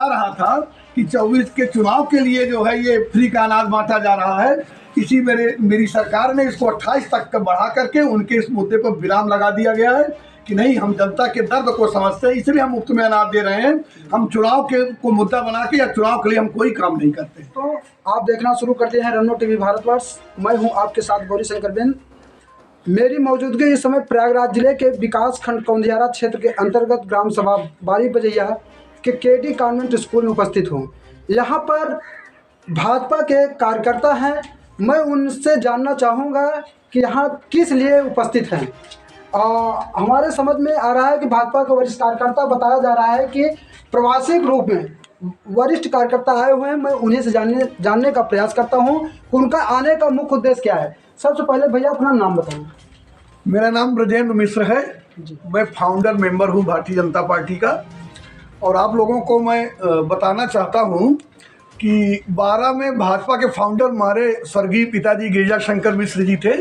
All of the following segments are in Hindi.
बता रहा था कि 24 के चुनाव के लिए जो है ये फ्री का अनाज बांटा जा रहा है। इसी मेरी सरकार ने इसको 28 तक बढ़ा करके उनके इस मुद्दे पर विराम लगा दिया गया है कि नहीं, हम जनता के दर्द को समझते हैं, इसलिए हम मुफ्त में अनाज दे रहे हैं। हम चुनाव के को मुद्दा बना के या चुनाव के लिए हम कोई काम नहीं करते। तो आप देखना शुरू करते हैं रन्नो टीवी भारतवर्ष। मैं हूं आपके साथ गौरी शंकर बेन। मेरी मौजूदगी इस समय प्रयागराज जिले के विकास खंड कौंधियारा क्षेत्र के अंतर्गत ग्राम सभा बारी बजैया के केडी कॉन्वेंट स्कूल में उपस्थित हूँ। यहाँ पर भाजपा के कार्यकर्ता हैं। मैं उनसे जानना चाहूँगा कि यहाँ किस लिए उपस्थित हैं। हमारे समझ में आ रहा है कि भाजपा का वरिष्ठ कार्यकर्ता बताया जा रहा है कि प्रवासी के रूप में वरिष्ठ कार्यकर्ता आए हुए हैं। मैं उन्हीं से जानने का प्रयास करता हूं कि उनका आने का मुख्य उद्देश्य क्या है। सबसे पहले भैया अपना नाम बताएं। मेरा नाम ब्रजेंद्र मिश्र है। मैं फाउंडर मेंबर हूं भारतीय जनता पार्टी का। और आप लोगों को मैं बताना चाहता हूं कि 12 में भाजपा के फाउंडर हमारे स्वर्गीय पिताजी गिरिजा शंकर मिश्र जी थे।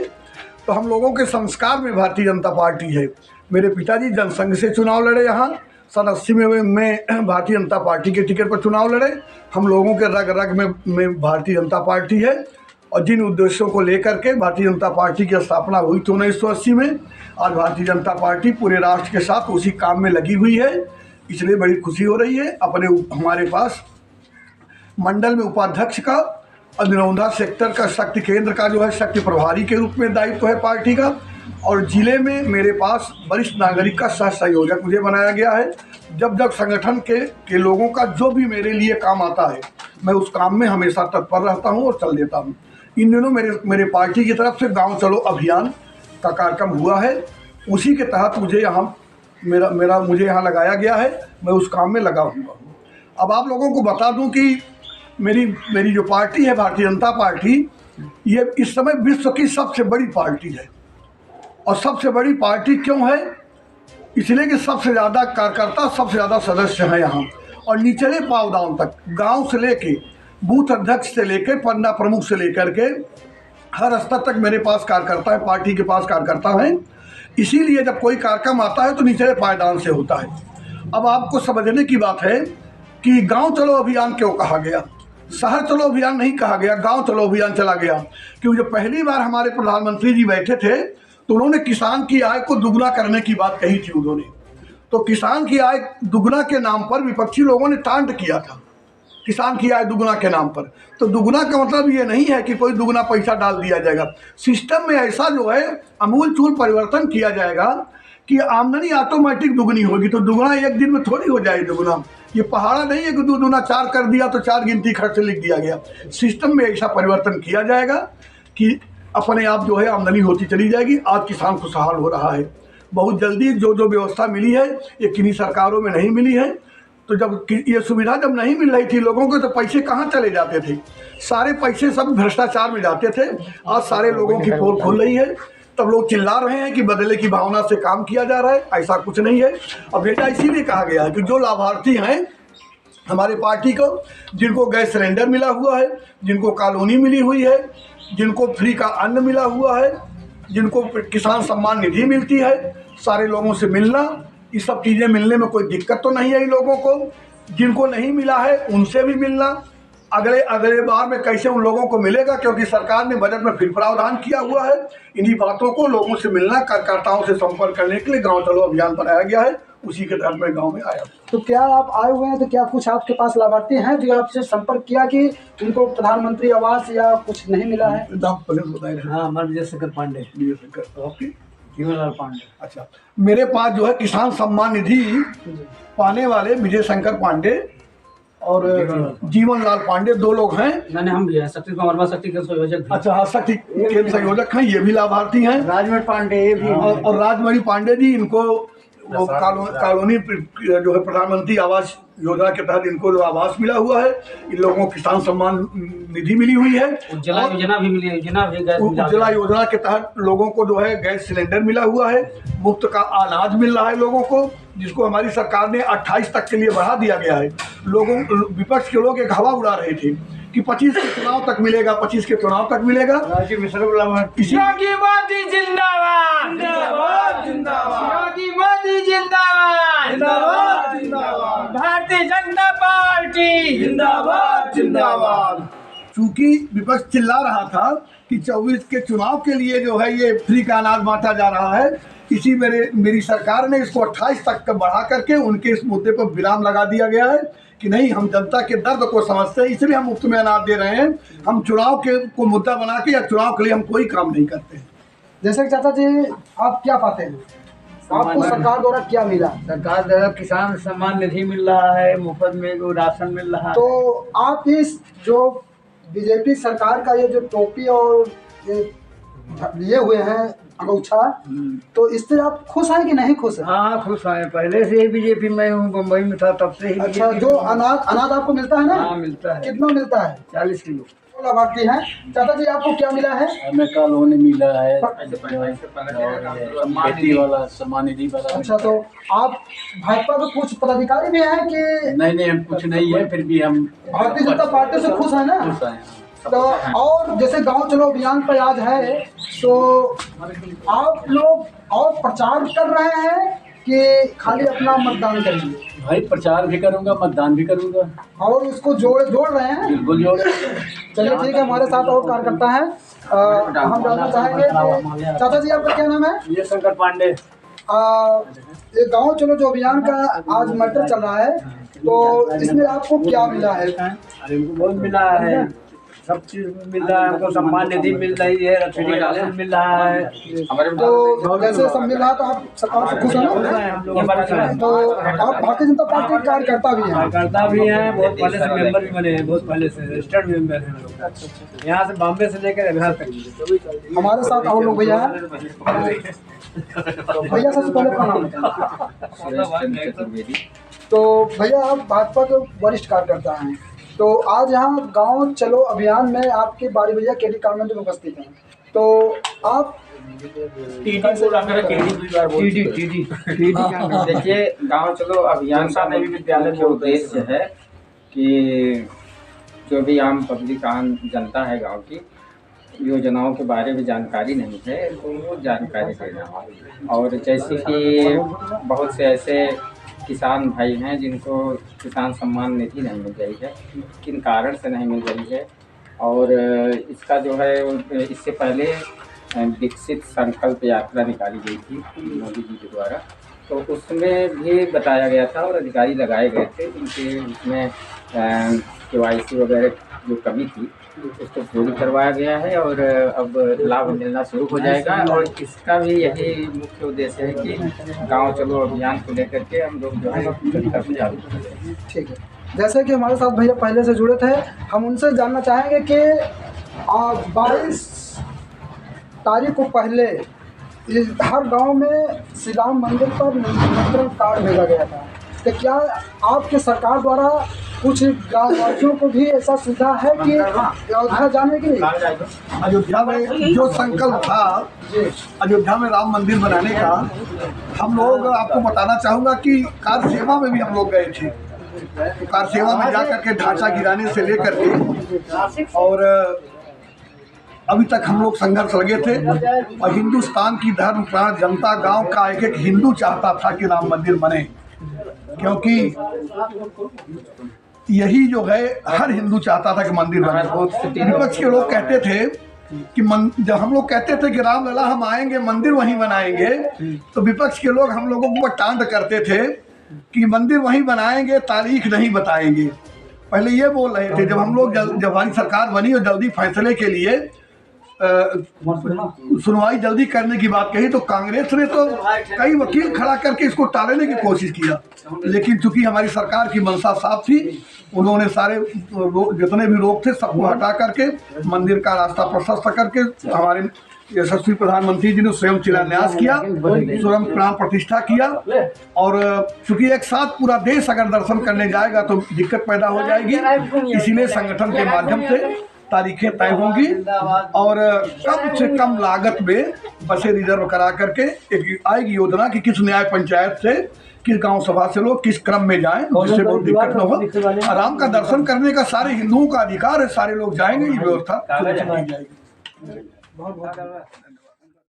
तो हम लोगों के संस्कार में भारतीय जनता पार्टी है। मेरे पिताजी जनसंघ से चुनाव लड़े, यहाँ सन 80 में भारतीय जनता पार्टी के टिकट पर चुनाव लड़े। हम लोगों के रग रग में भारतीय जनता पार्टी है। और जिन उद्देश्यों को लेकर के भारतीय जनता पार्टी की स्थापना हुई थी 1980 में, आज भारतीय जनता पार्टी पूरे राष्ट्र के साथ उसी काम में लगी हुई है। इसलिए बड़ी खुशी हो रही है। हमारे पास मंडल में उपाध्यक्ष का और निरौंधा सेक्टर का शक्ति केंद्र का जो है शक्ति प्रभारी के रूप में दायित्व है पार्टी का। और जिले में मेरे पास वरिष्ठ नागरिक का सह संयोजक मुझे बनाया गया है। जब जब संगठन के लोगों का जो भी मेरे लिए काम आता है, मैं उस काम में हमेशा तत्पर रहता हूं और चल देता हूं। इन दिनों मेरे पार्टी की तरफ से गांव चलो अभियान का कार्यक्रम हुआ है। उसी के तहत मुझे यहाँ लगाया गया है। मैं उस काम में लगा हुआ हूँ। अब आप लोगों को बता दूं कि मेरी जो पार्टी है भारतीय जनता पार्टी, ये इस समय विश्व की सबसे बड़ी पार्टी है। और सबसे बड़ी पार्टी क्यों है? इसलिए कि सबसे ज़्यादा कार्यकर्ता, सबसे ज़्यादा सदस्य हैं यहाँ। और निचले पावदान तक, गांव से लेके बूथ अध्यक्ष से लेकर पन्ना प्रमुख से लेकर के हर स्तर तक मेरे पास कार्यकर्ता है, पार्टी के पास कार्यकर्ता हैं। इसीलिए जब कोई कार्यक्रम आता है तो निचले पायदान से होता है। अब आपको समझने की बात है कि गांव चलो अभियान क्यों कहा गया, शहर चलो अभियान नहीं कहा गया, गांव चलो अभियान चला गया। क्योंकि जब पहली बार हमारे प्रधानमंत्री जी बैठे थे तो उन्होंने किसान की आय को दुगना करने की बात कही थी उन्होंने। तो किसान की आय दुगना के नाम पर विपक्षी लोगों ने तांड किया था, किसान की आय दुगना के नाम पर। तो दुगना का मतलब ये नहीं है कि कोई दुगना पैसा डाल दिया जाएगा। सिस्टम में ऐसा जो है अमूल चूल परिवर्तन किया जाएगा कि आमदनी ऑटोमेटिक दुगनी होगी। तो दुगना एक दिन में थोड़ी हो जाए दुगना। ये पहाड़ा नहीं है कि दो दूना 4 कर दिया तो 4 गिनती खर्च लिख दिया गया। सिस्टम में ऐसा परिवर्तन किया जाएगा कि अपने आप जो है आमदनी होती चली जाएगी। आज किसान खुशहाल हो रहा है। बहुत जल्दी जो व्यवस्था मिली है ये किन्हीं सरकारों में नहीं मिली है। तो जब ये सुविधा जब नहीं मिल रही थी लोगों को, तो पैसे कहाँ चले जाते थे? सारे पैसे सब भ्रष्टाचार में जाते थे। आज सारे लोगों की पोल खुल रही है। तब लोग चिल्ला रहे हैं कि बदले की भावना से काम किया जा रहा है। ऐसा कुछ नहीं है। अब बेटा इसीलिए कहा गया है कि जो लाभार्थी हैं हमारे पार्टी को, जिनको गैस सिलेंडर मिला हुआ है, जिनको कॉलोनी मिली हुई है, जिनको फ्री का अन्न मिला हुआ है, जिनको किसान सम्मान निधि मिलती है, सारे लोगों से मिलना, ये सब चीज़ें मिलने में कोई दिक्कत तो नहीं है इन लोगों को। जिनको नहीं मिला है उनसे भी मिलना। अगले बार में कैसे उन लोगों को मिलेगा, क्योंकि सरकार ने बजट में फिर प्रावधान किया हुआ है। इन्हीं बातों को लोगों से मिलना, कार्यकर्ताओं से संपर्क करने के लिए गांव चलो अभियान बनाया गया है। उसी के तहत मैं गांव में आया। तो क्या आप आए हुए हैं तो क्या कुछ आपके पास लाभार्थी हैं जो आपसे संपर्क किया कि उनको प्रधानमंत्री आवास या कुछ नहीं मिला है? हाँ, विजय शंकर पांडे। जीवनलाल पांडे। अच्छा, मेरे पास जो है किसान सम्मान निधि पाने वाले विजय शंकर पांडे और जीवनलाल पांडे 2 लोग हैं। मैंने हम भी है शक्ति कुमार शक्ति के संयोजक। अच्छा हाँ, शक्ति के संयोजक हैं, ये भी लाभार्थी हैं। राजमणि पांडे भी। और राजमणि पांडे जी, इनको वो कॉलोनी जो है प्रधानमंत्री आवास योजना के तहत इनको जो आवास मिला हुआ है। इन लोगों को किसान सम्मान निधि मिली हुई है। उज्ज्वला योजना भी मिली है। उज्ज्वला योजना के तहत लोगों को जो है गैस सिलेंडर मिला हुआ है। मुफ्त का अनाज मिल रहा है लोगों को, जिसको हमारी सरकार ने 28 तक के लिए बढ़ा दिया गया है। विपक्ष के लोग एक हवा उड़ा रहे थे कि 25 के चुनाव तक मिलेगा, 25 के चुनाव तक मिलेगा। राजीव मिश्रा गुलाम इसी योगी मोदी जिंदाबाद जिंदाबाद जिंदाबाद योगी मोदी जिंदाबाद जिंदाबाद जिंदाबाद भारतीय जनता पार्टी जिंदाबाद जिंदाबाद। चूंकि विपक्ष चिल्ला रहा था कि 24 के चुनाव के लिए जो है ये फ्री का अनाज बांटा जा रहा है, इसी मेरी सरकार ने इसको 28 तक बढ़ा करके उनके इस मुद्दे पर विराम लगा दिया गया है कि नहीं, हम जनता के दर्द को समझते हैं, इसलिए हम मुफ्त में अनाज दे रहे हैं। हम चुनाव के को मुद्दा बना के या चुनाव के लिए हम कोई काम नहीं करते। जैसे कि चाचा जी आप क्या पाते हैं, आपको सरकार द्वारा क्या मिला? सरकार द्वारा किसान सम्मान निधि मिल रहा है, मुफ्त में वो राशन मिल रहा है। तो आप इस जो बीजेपी सरकार का ये जो टोपी और ये लिए हुए हैं अंगूछा, तो इससे आप खुश हैं कि नहीं खुश हैं? हाँ खुश हैं, पहले से ही बीजेपी में हूँ, बम्बई में था तब से ही। अच्छा, जो अनाज आपको मिलता है ना? हाँ मिलता है। कितना मिलता है? 40 किलो। लाभार्थी हैं चाचा जी, आपको क्या मिला है? हमें कॉलोनी मिला है, खेती वाला सम्मान निधि वाला। अच्छा, तो आप भाजपा के कुछ पदाधिकारी भी हैं कि नहीं हम कुछ नहीं है, फिर भी हम भारतीय जनता पार्टी से खुश है ना? खुश हैं। तो और जैसे गांव चलो अभियान पर आज है, तो आप लोग और प्रचार कर रहे हैं कि खाली अपना मतदान करेंगे? भाई प्रचार भी करूंगा, मतदान भी करूंगा, और उसको जोड़ रहे हैं? बिल्कुल जोड़। चलिए ठीक है, हमारे साथ और कार्यकर्ता हैं, हम जानना चाहेंगे कि चाचा जी आपका क्या नाम है? ये शंकर पांडे। ये गांव चलो जो अभियान का आज मैटर चल रहा है, तो इसमें आपको क्या मिला है? अरे हमको बहुत मिला है, सब चीज मिल रहा है हमको, सम्मान निधि मिल रही है, रसोई राशन मिल रहा है। तो जैसे सब मिल रहा है तो आप सरकार से खुश हैं ना? तो आप भारतीय जनता पार्टी के कार्यकर्ता भी हैं? कार्यकर्ता भी हैं, बहुत पहले से मेंबर भी बने हैं, बहुत पहले से रजिस्टर्ड मेंबर हैं लोग, यहाँ से बॉम्बे से लेकर बिहार तक। हमारे साथ और लोग भैया हैं। भैया सबसे पहले अपना नाम बताएं। तो भैया आप भाजपा के वरिष्ठ कार्यकर्ता हैं, तो आज यहाँ गांव चलो अभियान में आपके बारी भैया केडी कॉन्वेंट में उपस्थित हैं, तो आप देखिए, गांव चलो अभियान का नई विद्यालय जो उद्देश्य है कि जो भी आम पब्लिक आम जनता है गांव की, योजनाओं के बारे में जानकारी नहीं है तो वो जानकारी देना। और जैसे कि बहुत से ऐसे किसान भाई हैं जिनको किसान सम्मान निधि नहीं मिल रही है, किन कारण से नहीं मिल रही है, और इसका जो है इससे पहले विकसित संकल्प यात्रा निकाली गई थी मोदी जी के द्वारा, तो उसमें भी बताया गया था और अधिकारी लगाए गए थे जिनके उसमें KYC वगैरह जो कमी थी उसको पूरी करवाया गया है और अब लाभ मिलना शुरू हो जाएगा। और इसका भी यही मुख्य उद्देश्य है कि गांव चलो अभियान को लेकर के हम लोग जो है जनता को जागरूक करें। ठीक है, जैसे कि हमारे साथ भैया पहले से जुड़े थे, हम उनसे जानना चाहेंगे कि 22 तारीख को पहले हर गांव में श्री राम मंदिर पर निमंत्रण कार्ड भेजा गया था, तो क्या आपके सरकार द्वारा कुछ ग्रामवासियों को भी ऐसा सुविधा है कि अयोध्या जाने के लिए? अयोध्या में जो संकल्प था अयोध्या में राम मंदिर बनाने का, हम लोग आपको बताना चाहूँगा कि कार सेवा में भी हम लोग गए थे। तो कार सेवा में जा करके ढांचा गिराने से लेकर के और अभी तक हम लोग संघर्ष लगे थे। और हिंदुस्तान की धर्म प्राण जनता गांव का एक एक हिंदू चाहता था कि राम मंदिर बने, क्योंकि यही जो है हर हिंदू चाहता था कि मंदिर बने। विपक्ष के लोग कहते थे कि जब हम लोग कहते थे कि रामलला हम आएंगे मंदिर वहीं बनाएंगे, तो विपक्ष के लोग हम लोगों को टांट करते थे कि मंदिर वहीं बनाएंगे, तारीख नहीं बताएंगे। पहले ये बोल रहे थे, जब हम लोग जब हमारी सरकार बनी और जल्दी फैसले के लिए सुनवाई जल्दी करने की बात कही, तो कांग्रेस ने तो कई वकील खड़ा करके इसको टालने की कोशिश किया, लेकिन चूंकि हमारी सरकार की मंशा साफ थी, उन्होंने सारे जितने भी लोग थे सबको हटा करके मंदिर का रास्ता प्रशस्त करके हमारे यशस्वी प्रधानमंत्री जी ने स्वयं शिलान्यास किया, स्वयं प्राण प्रतिष्ठा किया। और चूंकि एक साथ पूरा देश अगर दर्शन करने जाएगा तो दिक्कत पैदा हो जाएगी, इसीलिए संगठन के माध्यम से तारीखें तय होंगी और कम से कम लागत में बसें रिजर्व करा करके एक आएगी योजना कि किस न्याय पंचायत से, किस गांव सभा से लोग किस क्रम में जाएं, जिससे बहुत दिक्कत न हो। राम का दर्शन करने का सारे हिंदुओं का अधिकार है, सारे लोग जाएंगे, ये व्यवस्था कागज की जाएगी। बहुत बहुत